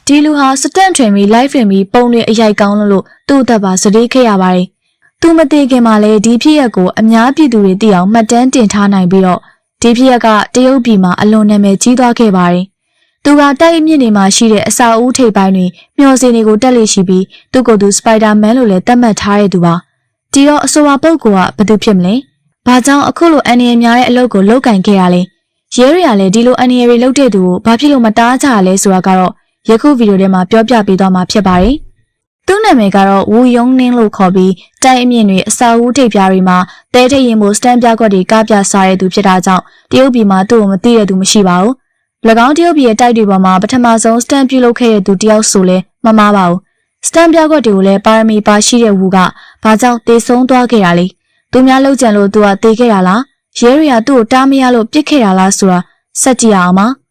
ဒီလူဟာစတန့်ထွင်ပြီး live ပြင်ပြီးပုံတွေအရိုက်ကောင်းလို့သူ့အသက်ပါစတေးခဲ့ရပါတယ်။သူမသိခင်မှာလည်းဒီဖြစ်ရပ်ကိုအများပြည်သူတွေသိအောင်မှတ်တမ်းတင်ထားနိုင်ပြီးတော့ဒီဖြစ်ရပ်ကတရုတ်ပြည်မှာအလွန်နာမည်ကြီးသွားခဲ့ပါတယ်။သူကတိုက်အမြင့်တွေမှာရှိတဲ့အစာအုပ်ထိပ်ပိုင်းတွေမျောစင်တွေကိုတက်လေရှိပြီးသူ့ကိုယ်သူစပိုက်ဒါမန်လို့လည်းသတ်မှတ်ထားတဲ့သူပါ။ဒီတော့အဆိုပါပုဂ္ဂိုလ်ကဘယ်သူဖြစ်မလဲ။ဘာကြောင့်အခုလိုအန်နီရများတဲ့အလုပ်ကိုလုပ်ကင်ခဲ့ရလဲ။ရဲတွေကလည်းဒီလိုအန်နီရတွေလုပ်တဲ့သူကိုဘာဖြစ်လို့မတားကြရလဲဆိုတာကတော့ယခုဗီဒီယိုထဲမှာပြောပြပေးသွားမှာဖြစ်ပါတယ်။သူ့နာမည်ကတော့ဝူယုံနင်းလို့ခေါ်ပြီးတိုက်အမြင့်တွေအစာအုပ်ထိပ်ပြားတွေမှာတဲထိပ်ရင်မို့စတန်ပြကွက်တွေကပြစားတဲ့သူဖြစ်တာကြောင့်တရုတ်ပြည်မှာသူ့ကိုမသိတဲ့သူမရှိပါဘူး။၎င်းတရုတ်ပြည်ရဲ့တိုက်တွေပေါ်မှာပထမဆုံးစတန်ပြုလုပ်ခဲ့တဲ့သူတယောက်ဆိုလဲမမှားပါဘူး။စတန်ပြကွက်တွေကိုလည်းပါရမီပါရှိတဲ့ဝူကဘာကြောင့်တေဆုံးသွားခဲ့တာလဲ။သူများလှုပ်ကြံလို့သူကတေခဲ့တာလား။ရဲတွေကသူ့ကိုတားမရလို့ပြစ်ခဲ့တာလားဆိုတာစက်ကြည့်ရအောင်ပါ။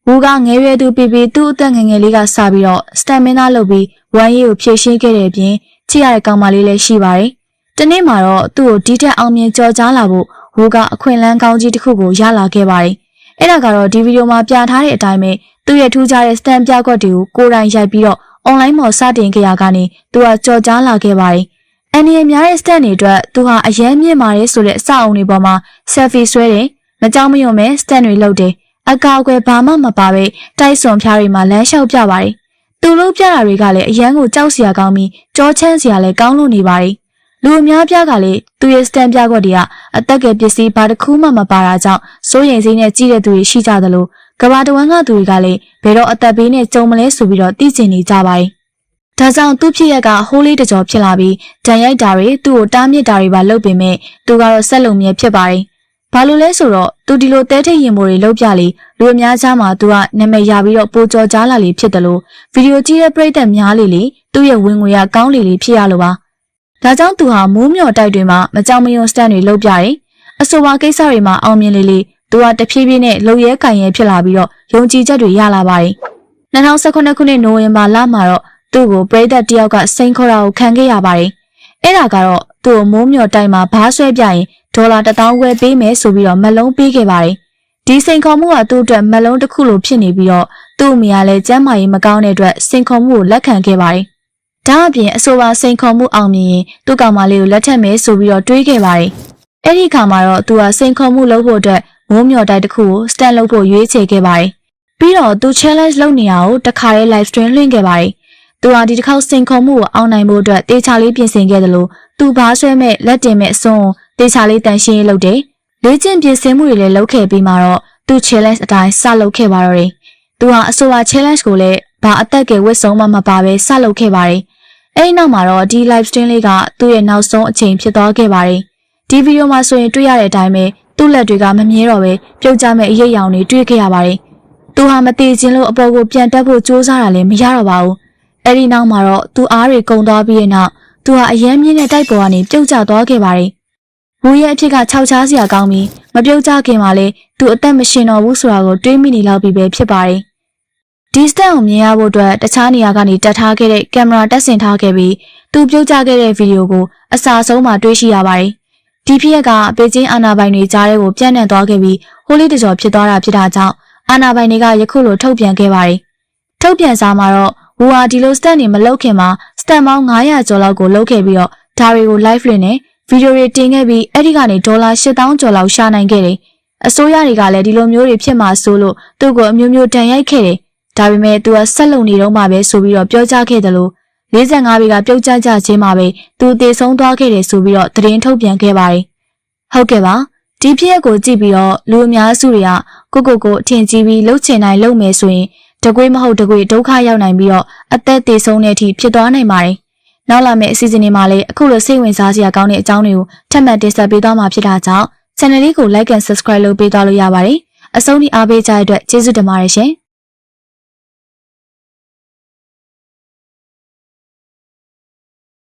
ဝူကငယ်ရွယ်သူပြီးသူ့အသက်ငယ်ငယ်လေးကစပြီးတော့စတန်မင်းသားလုပ်ပြီးဝမ်းရည်ကိုဖြည့်ရှင်းခဲ့တဲ့အပြင်ချစ်ရတဲ့ကောင်မလေးလည်းရှိပါတယ်။တနေ့မှာတော့သူ့ကိုဒီတက်အောင်မြင်ကြော်ကြားလာဖို့ဝူကအခွင့်အလမ်းကောင်းကြီးတစ်ခုကိုရလာခဲ့ပါတယ်။အဲ့ဒါကတော့ဒီဗီဒီယိုမှာပြထားတဲ့အတိုင်းပဲသူ့ရဲ့ထူးခြားတဲ့စတန်ပြကွက်တွေကိုကိုယ်တိုင်ရိုက်ပြီးတော့အွန်လိုင်းမှာစတင်ခဲ့ရကနေသူကကြော်ကြားလာခဲ့ပါတယ်။အန်နီရများတဲ့စတန်တွေအတွက်သူဟာအရင်မြင့်မာတယ်ဆိုတဲ့အစအုံတွေပေါ်မှာဆယ်ဖီဆွဲတယ်။မကြောက်မရွံ့ပဲစတန်တွေလုပ်တယ်။အကာအကွယ်ဘာမှမပါပဲတိုက်စွန်ဖျားတွေမှာလမ်းလျှောက်ပြပါတယ်။သူတို့ပြတာတွေကလည်းအရန်ကိုကြောက်စရာကောင်းပြီးကြောချမ်းစရာလည်းကောင်းလို့နေပါတယ်။လူအများပြားကလည်းသူရဲ့စတန်ပြကွက်တွေကအသက်ကယ်ပစ္စည်းဘာတစ်ခုမှမပါတာကြောင့်စိုးရိမ်စိတ်နဲ့ကြည့်တဲ့သူတွေရှိကြသလိုကဘာတဝန်းကသူတွေကလည်းဘယ်တော့အသက်ဘေးနဲ့ကြုံမလဲဆိုပြီးတော့သိကျင်နေကြပါတယ်။ဒါကြောင့်သူ့ဖြစ်ရက်ကဟိုးလေးတကြောဖြစ်လာပြီးဒဏ်ရိုက်တာတွေသူ့ကိုတားမြစ်တာတွေပါလုပ်ပေမဲ့သူကတော့ဆက်လုံမြဲဖြစ်ပါတယ်။ဘာလို့လဲဆိုတော့သူဒီလိုတဲထိတ်ရင်မိုးတွေလောက်ပြလေလူအများကြားမှာသူကနာမည်ရပြီးတော့ပိုကြော်ကြားလာလေဖြစ်တယ်လို့ဗီဒီယိုကြည့်တဲ့ပရိသတ်များလေသူ့ရဲ့ဝင်ငွေကကောင်းလေဖြစ်ရလို့ပါဒါကြောင့်သူဟာမိုးမျှော်တိုက်တွေမှာမကြောက်မရွံ့စတန်တွေလောက်ပြတယ်အဆိုပါကိစ္စတွေမှာအောင်မြင်လေသူကတဖြည်းဖြည်းနဲ့လုံရဲကင်ရဲဖြစ်လာပြီးတော့ယုံကြည်ချက်တွေရလာပါတယ်2019ခုနှစ်နိုဝင်ဘာလမှာတော့သူ့ကိုပရိသတ်တယောက်ကစိန်ခေါ်တာကိုခံခဲ့ရပါတယ်အဲ့ဒါကတော့သူ့ကိုမိုးမျှော်တိုက်မှာဘားဆွဲပြရင်ဒေါ်လာ1000ခွဲပေးမယ်ဆိုပြီးတော့မလုံးပေးခဲ့ပါတယ်။ဒီစိန်ခေါ်မှုကသူ့အတွက်မလုံးတစ်ခုလိုဖြစ်နေပြီးတော့သူ့အမေကလည်းကျန်းမာရေးမကောင်းတဲ့အတွက်စိန်ခေါ်မှုကိုလက်ခံခဲ့ပါတယ်။ဒါအပြင်အဆိုပါစိန်ခေါ်မှုအောင်မြင်ရင်သူ့ကောင်မလေးကိုလက်ထပ်မယ်ဆိုပြီးတော့တွေးခဲ့ပါတယ်။အဲ့ဒီခါမှာတော့သူကစိန်ခေါ်မှုလုပ်ဖို့အတွက်မိုးမျှော်တိုက်တစ်ခုကိုစတန်လုပ်ဖို့ရွေးချယ်ခဲ့ပါတယ်။ပြီးတော့သူ challenge လုပ်နေရအောင်တခါတည်း live stream လွှင့်ခဲ့ပါတယ်။သူဟာဒီတစ်ခေါက်စိန်ခေါ်မှုကိုအောင်နိုင်ဖို့အတွက်တေချာလေးပြင်ဆင်ခဲ့တယ်လို့သူဘားဆွဲမဲ့လက်တင်မဲ့အစွန်းတေချာလေးတန်ရှင်းရေးလုပ်တယ်။လေ့ကျင့်ပြင်ဆင်မှုတွေလည်းလုပ်ခဲ့ပြီးမှတော့သူ challenge အတိုင်းစလုပ်ခဲ့ပါတော့တယ်။သူဟာအဆိုပါ challenge ကိုလည်းဘာအသက်ကယ်ဝတ်ဆုံးမှမပါပဲစလုပ်ခဲ့ပါတယ်။အဲဒီနောက်မှာတော့ဒီ live stream လေးကသူ့ရဲ့နောက်ဆုံးအချိန်ဖြစ်သွားခဲ့ပါတယ်။ဒီဗီဒီယိုမှာဆိုရင်တွေ့ရတဲ့အတိုင်းပဲသူ့လက်တွေကမမြဲတော့ပဲပြုတ်ကျမဲ့အရိပ်ရောင်တွေတွေ့ခဲ့ရပါတယ်။သူဟာမတည်ခြင်းလို့အပေါ်ကိုပြန်တက်ဖို့ကြိုးစားတာလည်းမရတော့ပါဘူး။အဲဒီနောက်မှာတော့သူအားတွေကုန်သွားပြီးတဲ့နောက်သူဟာအယမ်းမြင့်တဲ့တိုက်ပေါ်ကနေပြုတ်ကျသွားခဲ့ပါတယ်။ဝူရဲ့အဖြစ်ကခြောက်ခြားစရာကောင်းပြီးမပြုတ်ကျခင်မှာလေသူအသက်မရှင်တော့ဘူးဆိုတာကိုတွေးမိနေလောက်ပြီးပဲဖြစ်ပါတယ်။ဒီစတက်ကိုမြင်ရဖို့အတွက်တခြားနေရာကနေတက်ထားခဲ့တဲ့ကင်မရာတက်ဆင်ထားခဲ့ပြီးသူပြုတ်ကျခဲ့တဲ့ဗီဒီယိုကိုအစာဆုံးမှာတွေ့ရှိရပါတယ်။ဒီဖြစ်ရက်ကပေကျင်းအာနာပိုင်တွေကြားထဲကိုပြန့်နှံ့သွားခဲ့ပြီးဟိုးလေးတကြော်ဖြစ်သွားတာဖြစ်တာကြောင့်အာနာပိုင်တွေကယခုလိုထုတ်ပြန်ခဲ့ပါတယ်။ထုတ်ပြန်စာမှာတော့ဝူဟာဒီလိုစတက်နေမလုပ်ခင်မှာစတက်ပေါင်း900ကျော်လောက်ကိုလုပ်ခဲ့ပြီးတော့ဒါတွေကို live လွှင့်နေဗီဒီယိုတွေတင်ခဲ့ပြီးအဲ့ဒီကနေဒေါ်လာ8000ကျော်လောက်ရှာနိုင်ခဲ့တယ်။အစိုးရတွေကလည်းဒီလိုမျိုးတွေဖြစ်မှာစိုးလို့သူ့ကိုအမျိုးမျိုးတန်ရိုက်ခဲ့တယ်။ဒါပေမဲ့သူကဆက်လုံနေတော့မှပဲဆိုပြီးတော့ပြောကြားခဲ့တယ်လို့45ပေကပြုတ်ကျကြခြင်းမှာပဲသူသေဆုံးသွားခဲ့တယ်ဆိုပြီးတော့သတင်းထုတ်ပြန်ခဲ့ပါတယ်။ဟုတ်ကဲ့ပါ။ဒီဖြစ်ရပ်ကိုကြည့်ပြီးတော့လူအများစုတွေကကိုအထင်ကြီးပြီးလှုပ်ချင်တိုင်းလှုပ်မယ်ဆိုရင်တကွေးမဟုတ်တကွေးဒုက္ခရောက်နိုင်ပြီးတော့အသက်သေဆုံးတဲ့အထိဖြစ်သွားနိုင်ပါတယ်။နောက်လာမယ့်အစီအစဉ်တွေမှာလည်းအခုလိုစိတ်ဝင်စားစရာကောင်းတဲ့အကြောင်းတွေကိုထပ်မံတင်ဆက်ပေးသွားမှာဖြစ်တာကြောင့် channel လေးကို like and subscribe လုပ်ပေးသွားလို့ရပါတယ်။အဆုံးထိအားပေးကြတဲ့အတွက်ကျေးဇူးတင်ပါတယ်ရှင်။